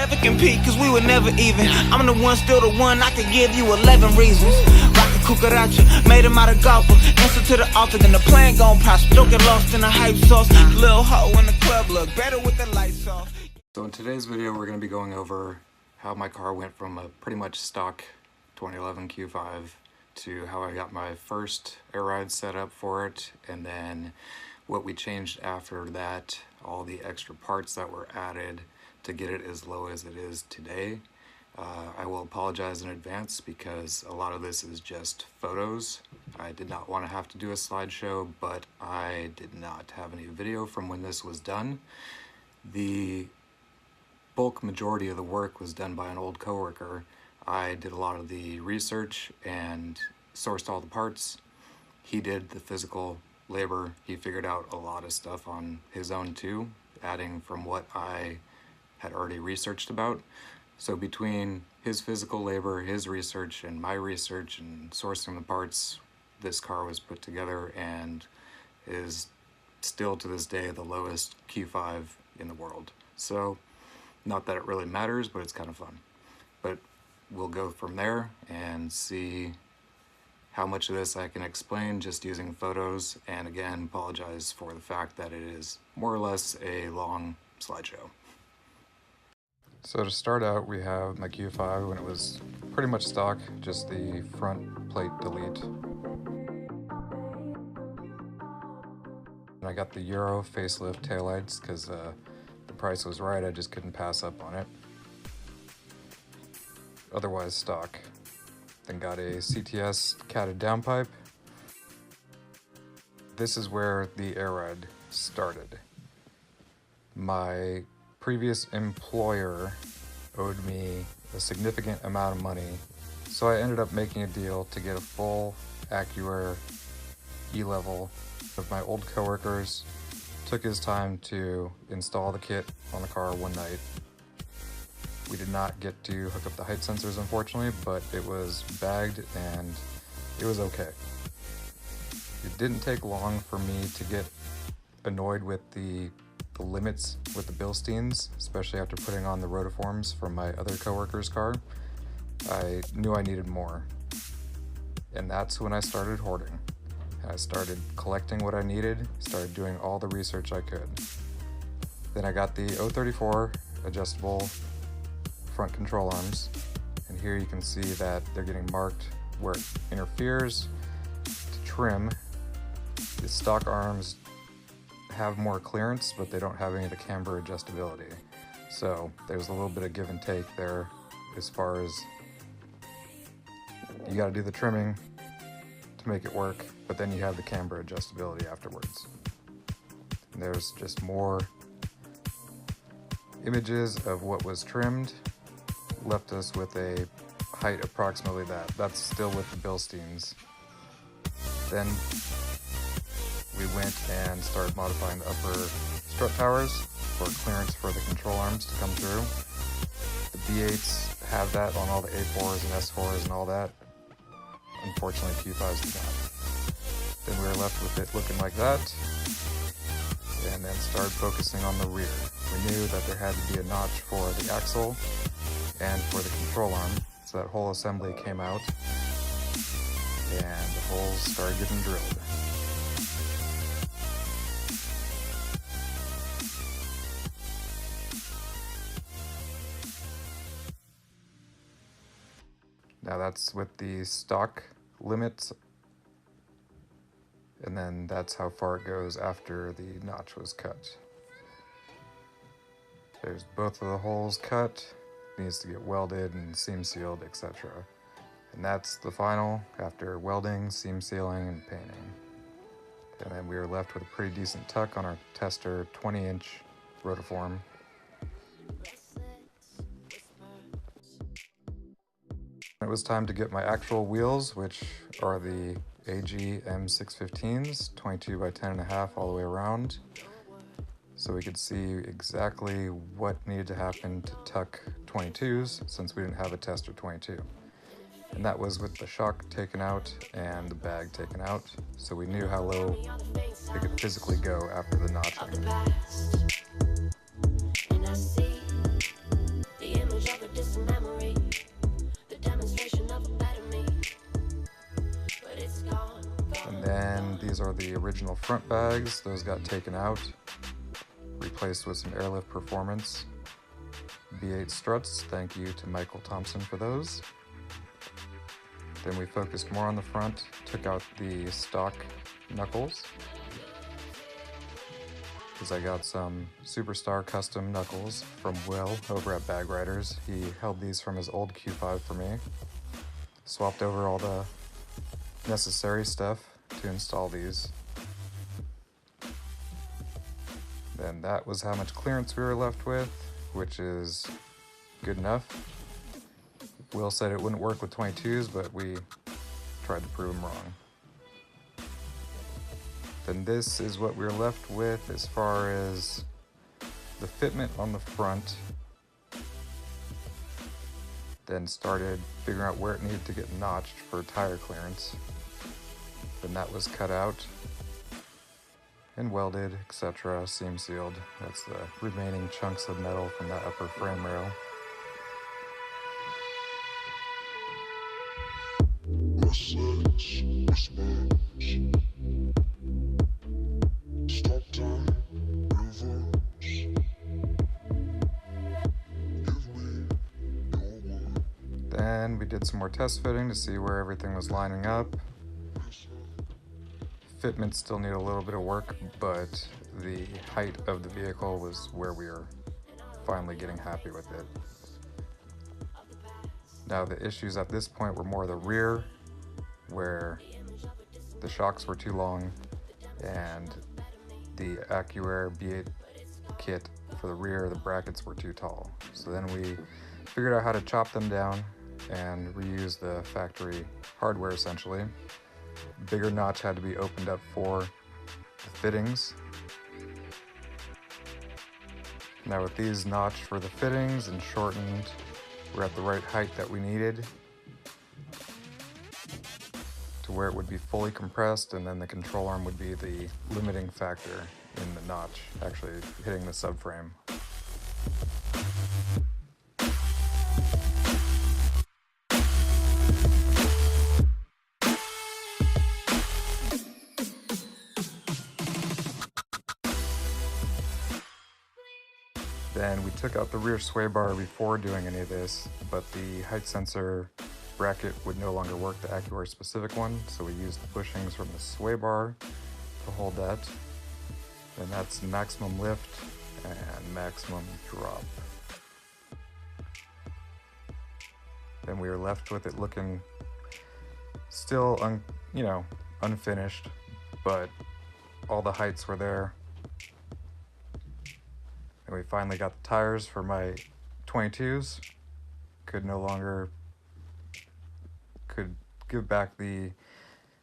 never compete, cause we were never even. I'm the one, still the one, I could give you 11 reasons. Rock a cucaracha, made him out of golfer. Answer to the altar, then the plan gon' prosper. Don't get lost in the hype sauce. Little hoe in the club look better with the lights off. So in today's video, we're going to be going over how my car went from a pretty much stock 2011 Q5 to how I got my first air ride set up for it, and then what we changed after that, all the extra parts that were added to get it as low as it is today. I will apologize in advance because a lot of this is just photos. I did not want to have to do a slideshow, but I did not have any video from when this was done. The bulk majority of the work was done by an old coworker. I did a lot of the research and sourced all the parts. He did the physical labor. He figured out a lot of stuff on his own too, adding from what I had already researched about. So between his physical labor, his research, and my research and sourcing the parts, this car was put together and is still to this day the lowest Q5 in the world. So not that it really matters, but it's kind of fun. But we'll go from there and see how much of this I can explain just using photos, and again, apologize for the fact that it is more or less a long slideshow. So to start out, we have my Q5 when it was pretty much stock, just the front plate delete. And I got the Euro facelift taillights because the price was right, I just couldn't pass up on it. Otherwise stock. Then got a CTS catted downpipe. This is where the air ride started. My previous employer owed me a significant amount of money, so I ended up making a deal to get a full AccuAir E-level. Of my old coworkers took his time to install the kit on the car one night. We did not get to hook up the height sensors, unfortunately, but it was bagged and it was okay. It didn't take long for me to get annoyed with the limits with the Bilsteins, especially after putting on the rotiforms from my other coworker's car. I knew I needed more. And that's when I started hoarding. I started collecting what I needed, started doing all the research I could. Then I got the 034 adjustable front control arms, and here you can see that they're getting marked where it interferes to trim. The stock arms have more clearance, but they don't have any of the camber adjustability. So there's a little bit of give and take there as far as you got to do the trimming to make it work, but then you have the camber adjustability afterwards. And there's just more images of what was trimmed, left us with a height approximately that. That's still with the Bilsteins. Then we went and started modifying the upper strut towers for clearance for the control arms to come through. The B8s have that on all the A4s and S4s and all that. Unfortunately, Q5s do not. Then we were left with it looking like that, and then started focusing on the rear. We knew that there had to be a notch for the axle and for the control arm, so that whole assembly came out, and the holes started getting drilled. Now that's with the stock limits, and then that's how far it goes after the notch was cut. There's both of the holes cut, needs to get welded and seam sealed, etc. And that's the final after welding, seam sealing, and painting. And then we were left with a pretty decent tuck on our tester 20-inch rotiform. It was time to get my actual wheels, which are the AG M615s, 22 by 10.5 all the way around. So we could see exactly what needed to happen to tuck 22s, since we didn't have a tester 22. And that was with the shock taken out and the bag taken out, so we knew how low it could physically go after the notching. These are the original front bags. Those got taken out, replaced with some Airlift Performance B8 struts. Thank you to Michael Thompson for those. Then we focused more on the front, took out the stock knuckles, because I got some Superstar custom knuckles from Will over at Bag Riders. He held these from his old Q5 for me. Swapped over all the necessary stuff to install these. Then that was how much clearance we were left with, which is good enough. Will said it wouldn't work with 22s, but we tried to prove him wrong. Then this is what we're left with as far as the fitment on the front. Then started figuring out where it needed to get notched for tire clearance. Then that was cut out and welded, etc., seam sealed. That's the remaining chunks of metal from that upper frame rail. Then we did some more test fitting to see where everything was lining up. Fitment still need a little bit of work, but the height of the vehicle was where we were finally getting happy with it. Now the issues at this point were more the rear, where the shocks were too long and the AccuAir B8 kit for the rear, the brackets were too tall. So then we figured out how to chop them down and reuse the factory hardware essentially. Bigger notch had to be opened up for the fittings. Now with these notched for the fittings and shortened, we're at the right height that we needed to where it would be fully compressed, and then the control arm would be the limiting factor in the notch actually hitting the subframe. Then we took out the rear sway bar before doing any of this, but the height sensor bracket would no longer work, the AccuAir specific one, so we used the bushings from the sway bar to hold that. And that's maximum lift and maximum drop. Then we were left with it looking still unfinished, but all the heights were there. And we finally got the tires for my 22s. Could give back the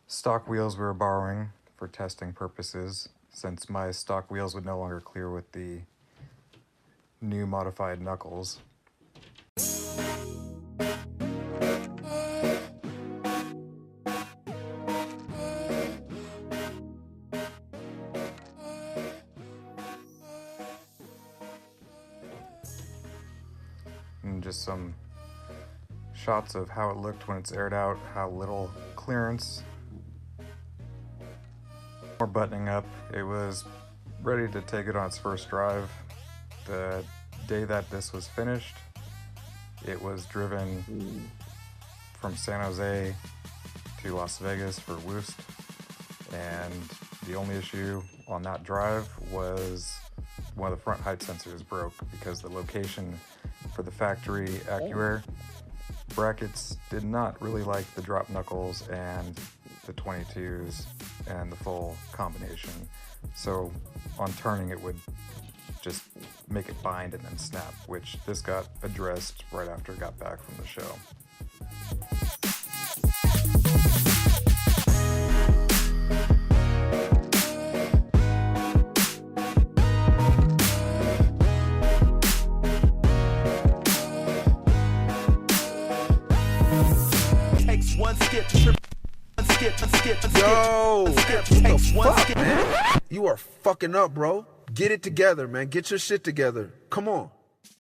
stock wheels we were borrowing for testing purposes, since my stock wheels would no longer clear with the new modified knuckles. And just some shots of how it looked when it's aired out, how little clearance. More buttoning up. It was ready to take it on its first drive. The day that this was finished, it was driven from San Jose to Las Vegas for Woost, and the only issue on that drive was one of the front height sensors broke because the location for the factory AccuAir brackets did not really like the drop knuckles and the 22s and the full combination. So on turning it would just make it bind and then snap, which this got addressed right after it got back from the show. Yo, what the fuck, man? You are fucking up, bro. Get it together, man. Get your shit together. Come on.